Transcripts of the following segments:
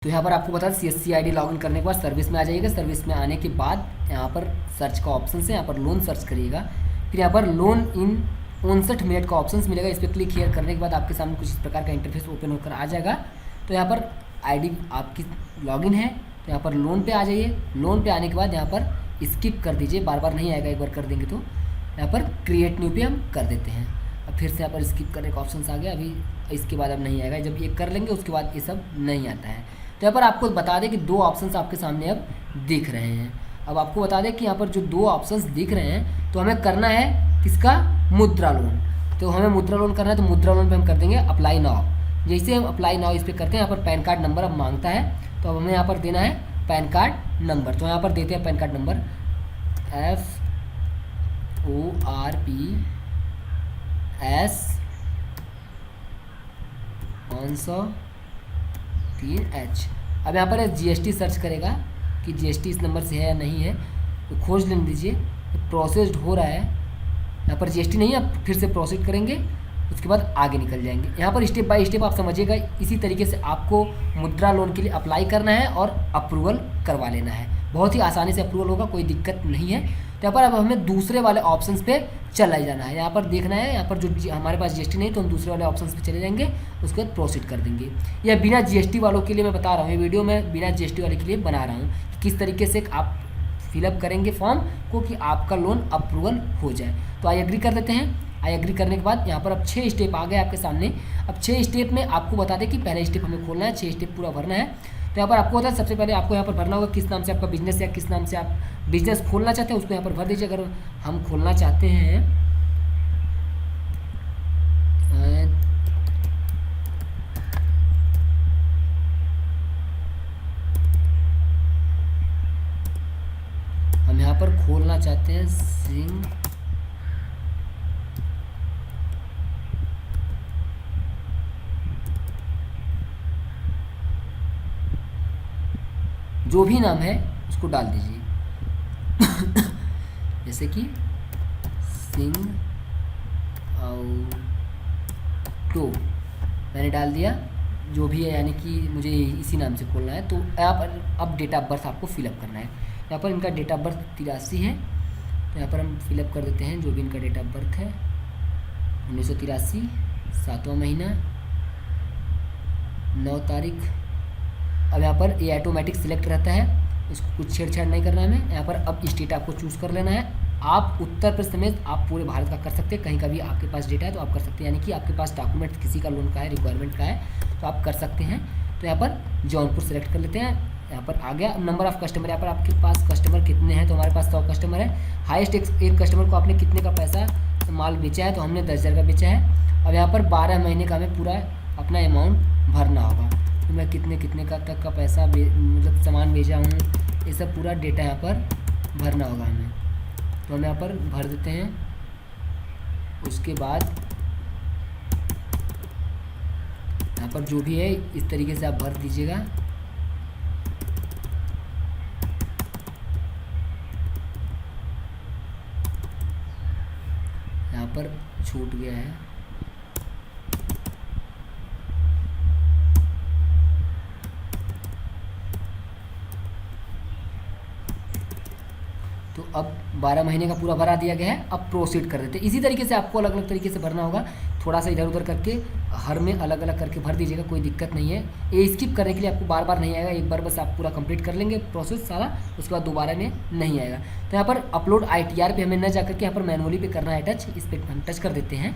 तो यहाँ पर आपको बता दें CSC ID लॉगिन करने के बाद सर्विस में आ जाइएगा। सर्विस में आने के बाद यहाँ पर सर्च का ऑप्शन है, यहाँ पर लोन सर्च करिएगा। फिर यहाँ पर लोन इन 59 मिनट का ऑप्शन मिलेगा। इस पर क्लिक किया करने के बाद आपके सामने कुछ इस प्रकार का इंटरफेस ओपन होकर आ जाएगा। तो यहाँ पर ID आपकी लॉगिन है, तो यहाँ पर लोन पे आ जाइए। लोन पे आने के बाद यहाँ पर स्किप कर दीजिए, बार बार नहीं आएगा, एक बार कर देंगे तो यहाँ पर क्रिएट न्यू पे हम कर देते हैं। अब फिर से यहाँ पर स्किप करने का ऑप्शन आ गया। अभी इसके बाद अब नहीं आएगा, जब ये कर लेंगे उसके बाद ये सब नहीं आता है। तो यहाँ पर आपको बता दें कि दो ऑप्शंस आपके सामने अब दिख रहे हैं। अब आपको बता दें कि यहाँ पर जो दो ऑप्शंस दिख रहे हैं, तो हमें करना है किसका, मुद्रा लोन। तो हमें मुद्रा लोन करना है, तो मुद्रा लोन पे हम कर देंगे अप्लाई नाउ। जैसे हम अप्लाई नाउ इस पर करते हैं, यहाँ पर पैन कार्ड नंबर अब मांगता है, तो अब हमें यहाँ पर देना है पैन कार्ड नंबर। तो यहाँ पर देते हैं पैन कार्ड नंबर FORPS503H। अब यहाँ पर GST सर्च करेगा कि GST इस नंबर से है या नहीं है, तो खोज लेने दीजिए। प्रोसेस्ड हो रहा है, यहाँ पर GST नहीं है, आप फिर से प्रोसेस करेंगे, उसके बाद आगे निकल जाएंगे। यहाँ पर स्टेप बाय स्टेप आप समझिएगा। इसी तरीके से आपको मुद्रा लोन के लिए अप्लाई करना है और अप्रूवल करवा लेना है। बहुत ही आसानी से अप्रूवल होगा, कोई दिक्कत नहीं है। तो यहाँ पर अब हमें दूसरे वाले ऑप्शंस पे चला जाना है। यहाँ पर देखना है, यहाँ पर जो हमारे पास GST नहीं, तो हम दूसरे वाले ऑप्शंस पे चले जाएंगे, उसके बाद प्रोसीड कर देंगे। या बिना GST वालों के लिए मैं बता रहा हूँ, ये वीडियो मैं बिना GST वाले के लिए बना रहा हूँ कि किस तरीके से आप फिलअप करेंगे फॉर्म को कि आपका लोन अप्रूवल हो जाए। तो आई एग्री कर देते हैं। आई एग्री करने के बाद यहाँ पर अब 6 स्टेप आ गए आपके सामने। अब 6 स्टेप में आपको बता दें कि पहला स्टेप हमें खोलना है, 6 स्टेप पूरा भरना है। तो यहाँ पर आपको होता है, सबसे पहले आपको यहाँ पर भरना होगा किस नाम से आपका बिजनेस या किस नाम से आप बिजनेस खोलना चाहते हैं, उसको यहाँ पर भर दीजिए। अगर हम खोलना चाहते हैं हम यहाँ पर खोलना चाहते हैं सिंह जो भी नाम है उसको डाल दीजिए। जैसे कि सिंह ऑटो मैंने डाल दिया, जो भी है, यानी कि मुझे इसी नाम से खोलना है। तो यहाँ पर अब डेट ऑफ बर्थ आपको फिलअप करना है। यहाँ पर इनका डेट ऑफ बर्थ 83 है, तो यहाँ पर हम फिलअप कर देते हैं जो भी इनका डेट ऑफ बर्थ है, 1983, 7वां महीना, 9 तारीख। अब यहाँ पर ये ऑटोमेटिक सिलेक्ट रहता है, इसको कुछ छेड़छाड़ नहीं करना है हमें। यहाँ पर अब स्टेट आपको चूज़ कर लेना है। आप उत्तर प्रदेश समेत आप पूरे भारत का कर सकते हैं, कहीं का भी आपके पास डेटा है तो आप कर सकते हैं। यानी कि आपके पास डॉक्यूमेंट किसी का लोन का है, रिक्वायरमेंट का है, तो आप कर सकते हैं। तो यहाँ पर जौनपुर सेलेक्ट कर लेते हैं। यहाँ पर आ गया नंबर ऑफ़ कस्टमर। यहाँ पर आपके पास कस्टमर कितने हैं, तो हमारे पास 100 कस्टमर है। हाईएस्ट एक कस्टमर को आपने कितने का पैसा माल बेचा है, तो हमने 10,000 का बेचा है। अब यहाँ पर 12 महीने का हमें पूरा अपना अमाउंट भरना होगा, तो मैं कितने का तक का पैसा मतलब सामान बेचा हूँ, ये सब पूरा डेटा यहाँ पर भरना होगा हमें। तो हम यहाँ पर भर देते हैं। उसके बाद यहाँ पर जो भी है इस तरीके से आप भर दीजिएगा। यहाँ पर छूट गया है, तो अब 12 महीने का पूरा भरा दिया गया है। अब प्रोसीड कर देते हैं। इसी तरीके से आपको अलग अलग तरीके से भरना होगा, थोड़ा सा इधर उधर करके हर में अलग अलग करके भर दीजिएगा, कोई दिक्कत नहीं है। ये स्किप करने के लिए आपको बार बार नहीं आएगा, एक बार बस आप पूरा कंप्लीट कर लेंगे प्रोसेस सारा, उसके बाद दोबारा में नहीं आएगा। तो यहाँ पर अपलोड ITR पे हमें न जाकर के यहाँ पर मैनुअली पे करना है टच, इस पर हम टच कर देते हैं।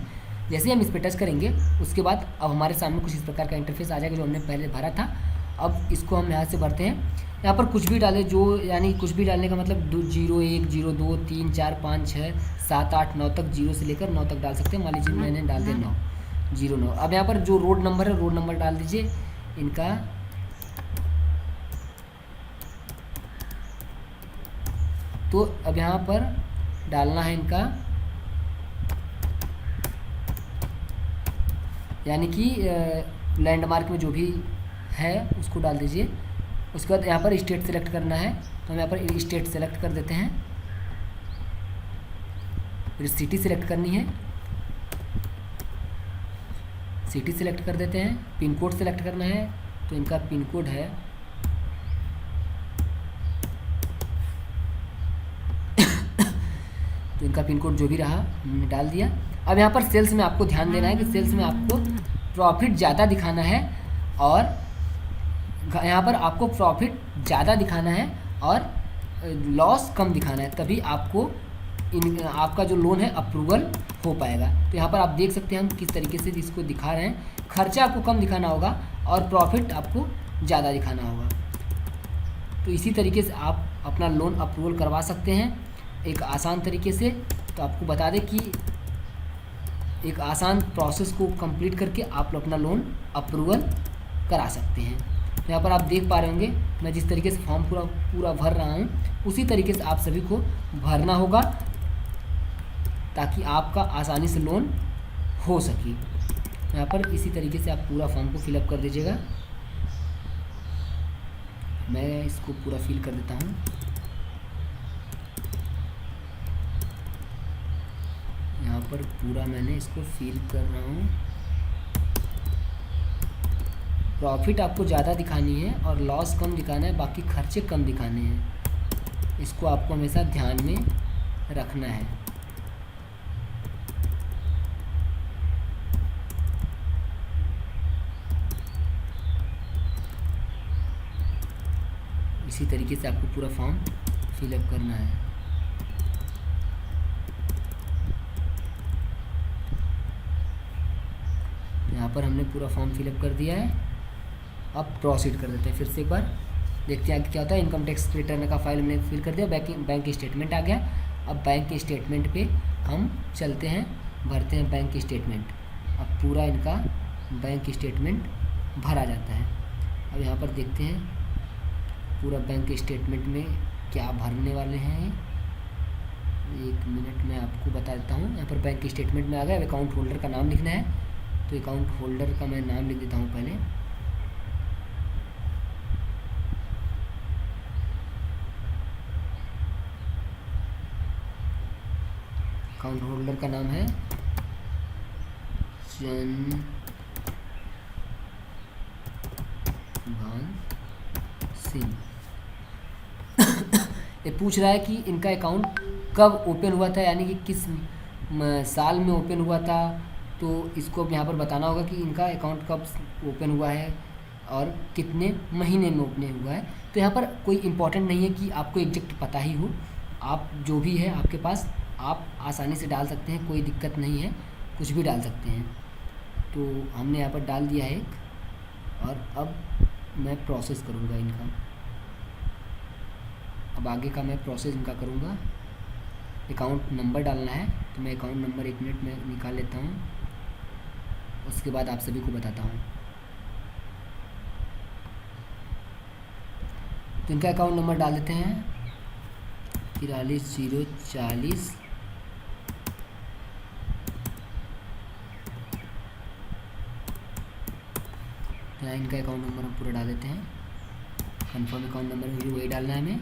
जैसे ही हम इस पर टच करेंगे उसके बाद अब हमारे सामने कुछ इस प्रकार का इंटरफेस आ जाएगा जो हमने पहले भरा था। अब इसको हम यहाँ से भरते हैं। यहाँ पर कुछ भी डालें, जो यानी कुछ भी डालने का मतलब 0 1 0 2 3 4 5 6 7 8 9 तक, 0 से लेकर 9 तक डाल सकते हैं। मान लीजिए मैंने डाल दिया 9 0 9। अब यहाँ पर जो रोड नंबर है, रोड नंबर डाल दीजिए इनका। तो अब यहाँ पर डालना है इनका, यानी कि लैंडमार्क में जो भी है उसको डाल दीजिए। उसके बाद यहाँ पर स्टेट सेलेक्ट करना है, तो हम यहाँ पर स्टेट सेलेक्ट कर देते हैं। फिर सिटी सेलेक्ट करनी है, सिटी सेलेक्ट कर देते हैं। पिन कोड सेलेक्ट करना है, तो इनका पिन कोड है तो इनका पिन कोड जो भी रहा हमने डाल दिया। अब यहाँ पर सेल्स में आपको ध्यान देना है कि सेल्स में आपको प्रॉफिट ज़्यादा दिखाना है और यहाँ पर आपको प्रॉफिट ज़्यादा दिखाना है और लॉस कम दिखाना है, तभी आपको आपका जो लोन है अप्रूवल हो पाएगा। तो यहाँ पर आप देख सकते हैं हम किस तरीके से इसको दिखा रहे हैं। खर्चा आपको कम दिखाना होगा और प्रॉफिट आपको ज़्यादा दिखाना होगा। तो इसी तरीके से आप अपना लोन अप्रूवल करवा सकते हैं एक आसान तरीके से। तो आपको बता दें कि एक आसान प्रोसेस को कंप्लीट करके आप लोग अपना लोन अप्रूवल करा सकते हैं। तो यहाँ पर आप देख पा रहे होंगे मैं जिस तरीके से फॉर्म पूरा भर रहा हूँ उसी तरीके से आप सभी को भरना होगा ताकि आपका आसानी से लोन हो सके। यहाँ पर इसी तरीके से आप पूरा फॉर्म को फिलअप कर दीजिएगा। मैं इसको पूरा फिल कर देता हूँ। यहाँ पर पूरा मैंने इसको फिल कर रहा हूँ। प्रॉफिट आपको ज़्यादा दिखानी है और लॉस कम दिखाना है, बाकी खर्चे कम दिखाने हैं। इसको आपको हमेशा ध्यान में रखना है। इसी तरीके से आपको पूरा फॉर्म फिलअप करना है। यहाँ पर हमने पूरा फॉर्म फिलअप कर दिया है। अब प्रोसीड कर देते हैं। फिर से एक बार देखते हैं आगे क्या होता है। इनकम टैक्स रिटर्न का फाइल हमने फिल कर दिया। बैंक स्टेटमेंट आ गया। अब बैंक स्टेटमेंट पे हम चलते हैं, भरते हैं बैंक स्टेटमेंट। अब पूरा इनका बैंक स्टेटमेंट भरा जाता है। अब यहाँ पर देखते हैं पूरा बैंक स्टेटमेंट में क्या भरने वाले हैं। एक मिनट में आपको बता देता हूँ। यहाँ पर बैंक स्टेटमेंट में आ गया। अब अकाउंट होल्डर का नाम लिखना है, तो अकाउंट होल्डर का मैं नाम लिख देता हूँ पहले। अकाउंट होल्डर का नाम है चंद्रभान सिंह। ये पूछ रहा है कि इनका अकाउंट कब ओपन हुआ था, यानी कि किस साल में ओपन हुआ था। तो इसको अब यहाँ पर बताना होगा कि इनका अकाउंट कब ओपन हुआ है और कितने महीने में ओपन हुआ है। तो यहाँ पर कोई इम्पोर्टेंट नहीं है कि आपको एग्जैक्ट पता ही हो। आप जो भी है आपके पास आप आसानी से डाल सकते हैं, कोई दिक्कत नहीं है, कुछ भी डाल सकते हैं। तो हमने यहाँ पर डाल दिया है एक। और अब मैं प्रोसेस करूँगा इनका। अब आगे का मैं प्रोसेस इनका करूँगा। अकाउंट नंबर डालना है, तो मैं अकाउंट नंबर 1 मिनट में निकाल लेता हूँ, उसके बाद आप सभी को बताता हूँ। तो इनका अकाउंट नंबर डाल देते हैं 43040। यहाँ इनका अकाउंट नंबर हम पूरा डाल देते हैं। कंफर्म अकाउंट नंबर भी वही डालना है हमें।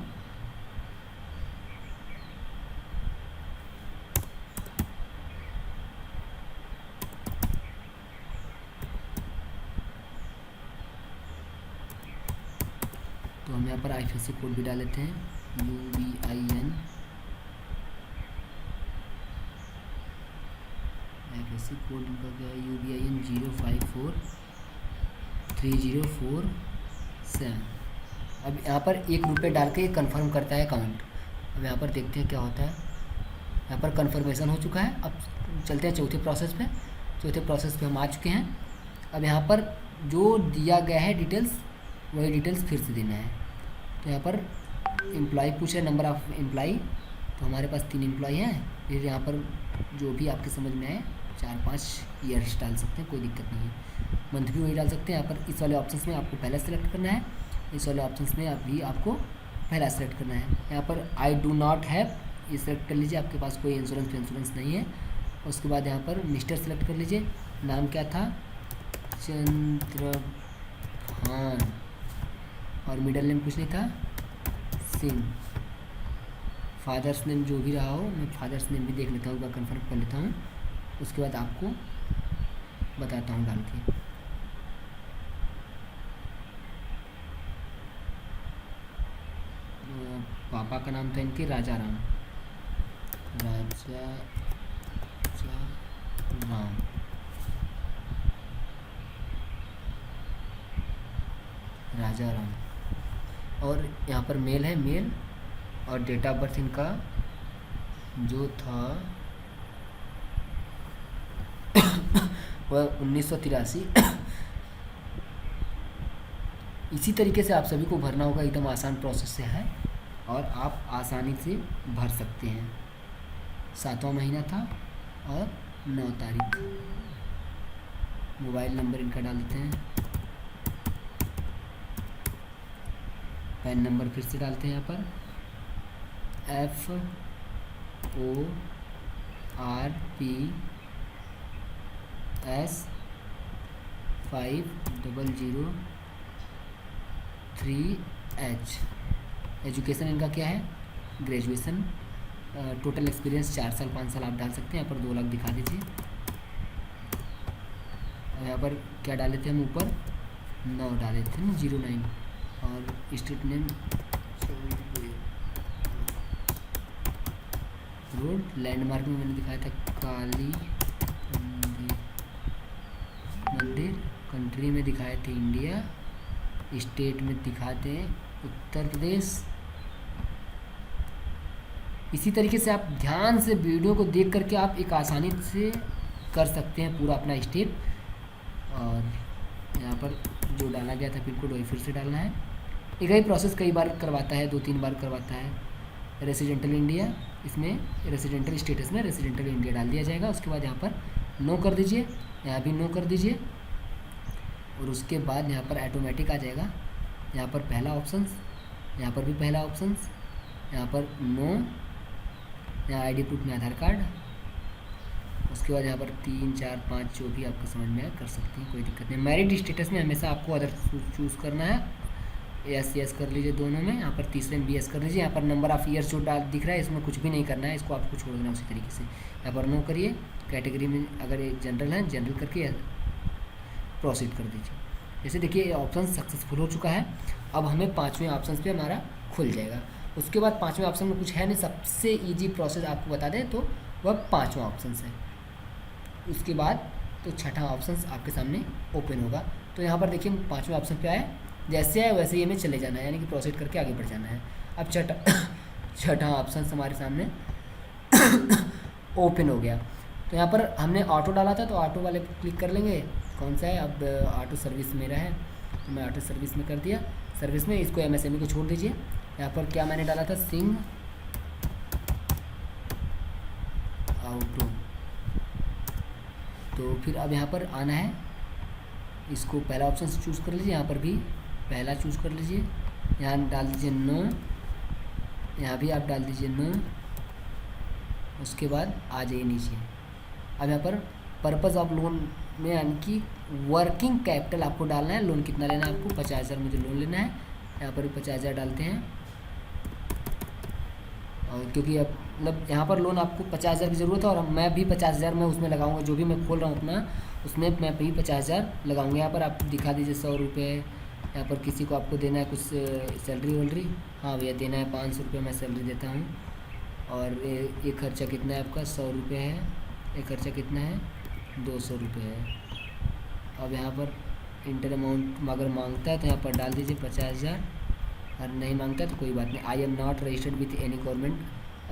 तो हम यहाँ पर IFSC कोड भी डाल लेते हैं UBIN। IFSC कोड इनका क्या है UBIN 05430447। अब यहाँ पर ₹1 डाल के कंफर्म करता है अकाउंट। अब यहाँ पर देखते हैं क्या होता है। यहाँ पर कंफर्मेशन हो चुका है। अब चलते हैं चौथे प्रोसेस पे। चौथे प्रोसेस पे हम आ चुके हैं। अब यहाँ पर जो दिया गया है डिटेल्स, वही डिटेल्स फिर से देना है। तो यहाँ पर एम्प्लॉय पूछ रहा है, नंबर ऑफ एम्प्लॉय। तो हमारे पास 3 एम्प्लॉय हैं। फिर यहाँ पर जो भी आपके समझ में आए 4-5 ईयर्स डाल सकते हैं, कोई दिक्कत नहीं है। मंथ भी वही डाल सकते हैं। यहाँ पर इस वाले ऑप्शंस में आपको पहला सेलेक्ट करना है, इस वाले ऑप्शंस में अभी आपको पहला सेलेक्ट करना है। यहाँ पर आई डू नॉट हैव, ये सेलेक्ट कर लीजिए, आपके पास कोई इंश्योरेंस नहीं है। उसके बाद यहाँ पर मिस्टर सेलेक्ट कर लीजिए। नाम क्या था, चंद्रभान, और मिडिल नेम कुछ नहीं था, सिंह। फादर्स नेम जो भी रहा हो, मैं फादर्स नेम भी देख लेता हूँ, कंफर्म कर लेता हूँ, उसके बाद आपको बताता हूँ डाल के। पापा का नाम था इनके राजा राम। राजा राम, राजा राम। और यहाँ पर मेल है, मेल, और डेट ऑफ बर्थ इनका जो था वह 1983। इसी तरीके से आप सभी को भरना होगा, एकदम आसान प्रोसेस से है और आप आसानी से भर सकते हैं। 7वां महीना था और 9 तारीख। मोबाइल नंबर इनका डाल देते हैं, पैन नंबर फिर से डालते हैं यहाँ पर FORPS5003H। एजुकेशन इनका क्या है, ग्रेजुएशन। टोटल एक्सपीरियंस 4 साल 5 साल आप डाल सकते हैं। यहाँ पर 2 लाख दिखा दीजिए। और यहाँ पर क्या डाले थे हम, ऊपर 9 डाले थे ना, 09। और स्ट्रीट नेम रोड। लैंडमार्क में मैंने दिखाया था काली मंदिर। कंट्री में दिखाए थे इंडिया। स्टेट में दिखाते हैं उत्तर प्रदेश। इसी तरीके से आप ध्यान से वीडियो को देख करके आप एक आसानी से कर सकते हैं पूरा अपना स्टेप। और यहाँ पर जो डाला गया था पिन कोड वही फिर से डालना है। एक ही प्रोसेस कई बार करवाता है, 2-3 बार करवाता है। रेसिडेंटल इंडिया, इसमें रेसिडेंटल स्टेटस में रेसिडेंटल इंडिया डाल दिया जाएगा। उसके बाद यहाँ पर नो कर दीजिए, यहाँ भी नो कर दीजिए। और उसके बाद यहाँ पर ऑटोमेटिक आ जाएगा। यहाँ पर पहला ऑप्शंस, यहाँ पर भी पहला ऑप्शंस, यहाँ पर नो, यहाँ आईडी प्रूफ में आधार कार्ड। उसके बाद यहाँ पर 3, 4, 5 जो भी आपको समझ में आए कर सकते हैं, कोई दिक्कत नहीं। मैरिड स्टेटस में हमेशा आपको अदर चूज़ करना है। यस कर लीजिए दोनों में। यहाँ पर तीसरे में भी यस कर लीजिए। यहाँ पर नंबर ऑफ़ ईयर्स जो दिख रहा है इसमें कुछ भी नहीं करना है, इसको आपको छोड़ देना उसी तरीके से। यहाँ पर नो करिए। कैटेगरी में अगर ये जनरल है, जनरल करके प्रोसीड कर दीजिए। जैसे देखिए ऑप्शन सक्सेसफुल हो चुका है। अब हमें 5वें ऑप्शन पे हमारा खुल जाएगा। उसके बाद 5वें ऑप्शन में कुछ है नहीं, सबसे ईजी प्रोसेस आपको बता दें तो वह 5वां ऑप्शन है। उसके बाद तो 6ठा ऑप्शन आपके सामने ओपन होगा। तो यहाँ पर देखिए 5वें ऑप्शन पे आए, जैसे आए वैसे ही हमें चले जाना है, यानी कि प्रोसीड करके आगे बढ़ जाना है। अब छठा ऑप्शन हमारे सामने ओपन हो गया। तो यहाँ पर हमने ऑटो डाला था तो ऑटो वाले पर क्लिक कर लेंगे। कौन सा है, अब ऑटो सर्विस मेरा है तो मैं ऑटो सर्विस में कर दिया। सर्विस में इसको MSME को छोड़ दीजिए। यहाँ पर क्या मैंने डाला था, सिंग ऑटो। तो फिर अब यहाँ पर आना है, इसको पहला ऑप्शन से चूज़ कर लीजिए। यहाँ पर भी पहला चूज़ कर लीजिए। यहाँ डाल दीजिए नो, यहाँ भी आप डाल दीजिए नो। उसके बाद आ जाइए नीचे। अब यहाँ पर पर्पज़ ऑफ लोन में यानी कि वर्किंग कैपिटल आपको डालना है। लोन कितना लेना है आपको, 50,000 मुझे लोन लेना है। यहाँ पर भी 50,000 डालते हैं। और क्योंकि अब मतलब यहाँ पर लोन आपको 50,000 की ज़रूरत है और मैं भी 50,000 मैं उसमें लगाऊंगा, जो भी मैं खोल रहा हूँ अपना उसमें मैं भी 50,000 लगाऊंगा। यहाँ पर आप दिखा दीजिए 100 रुपये। यहाँ पर किसी को आपको देना है कुछ सैलरी वैलरी, हाँ भैया देना है 500 रुपये मैं सैलरी देता हूँ। और ये खर्चा कितना है आपका, 100 रुपये है। ये खर्चा कितना है, 200 रुपये है। अब यहाँ पर इंटर अमाउंट अगर मांगता है तो यहाँ पर डाल दीजिए 50,000, और नहीं मांगता है तो कोई बात नहीं। I am not registered with any government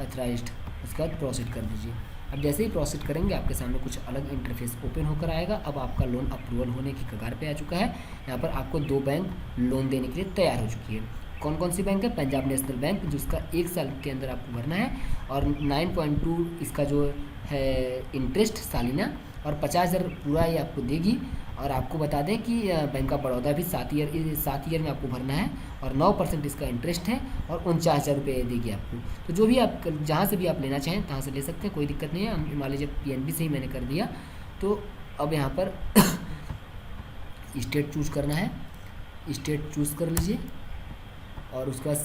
authorized, उसके बाद प्रोसीड कर दीजिए। अब जैसे ही प्रोसीड करेंगे आपके सामने कुछ अलग इंटरफेस ओपन होकर आएगा। अब आपका लोन अप्रूवल होने की कगार पे आ चुका है। यहाँ पर आपको 2 बैंक लोन देने के लिए तैयार हो चुकी है। कौन कौन सी बैंक है, पंजाब नेशनल बैंक जिसका 1 साल के अंदर आपको भरना है, और 9.2 इसका जो है इंटरेस्ट सालाना, और 50,000 पूरा ही आपको देगी। और आपको बता दें कि बैंक ऑफ बड़ौदा भी 7 ईयर में आपको भरना है, और 9% इसका इंटरेस्ट है, और 49,000 रुपये देगी आपको। तो जो भी आप जहाँ से भी आप लेना चाहें तहाँ से ले सकते हैं, कोई दिक्कत नहीं है। हम मान लीजिए PNB से ही मैंने कर दिया। तो अब यहाँ पर स्टेट चूज़ करना है, स्टेट चूज़ कर लीजिए, और उसके बाद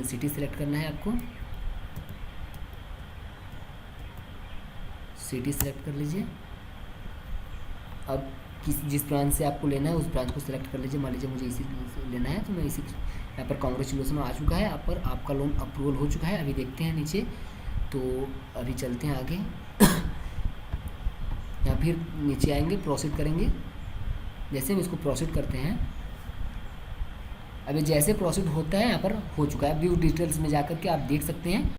सिटी सेलेक्ट करना है आपको। सिटी सेलेक्ट कर लीजिए। अब जिस ब्रांच से आपको लेना है उस ब्रांच को सिलेक्ट कर लीजिए। मान लीजिए मुझे इसी लेना है तो मैं इसी, यहाँ पर कांग्रेचुलेसन आ चुका है। यहाँ पर आपका लोन अप्रूवल हो चुका है। अभी देखते हैं नीचे तो अभी चलते हैं आगे। या फिर नीचे आएंगे, प्रोसीड करेंगे। जैसे हम इसको प्रोसीड करते हैं, अभी जैसे प्रोसीड होता है यहाँ पर हो चुका है। व्यू डिटेल्स में जाकर के आप देख सकते हैं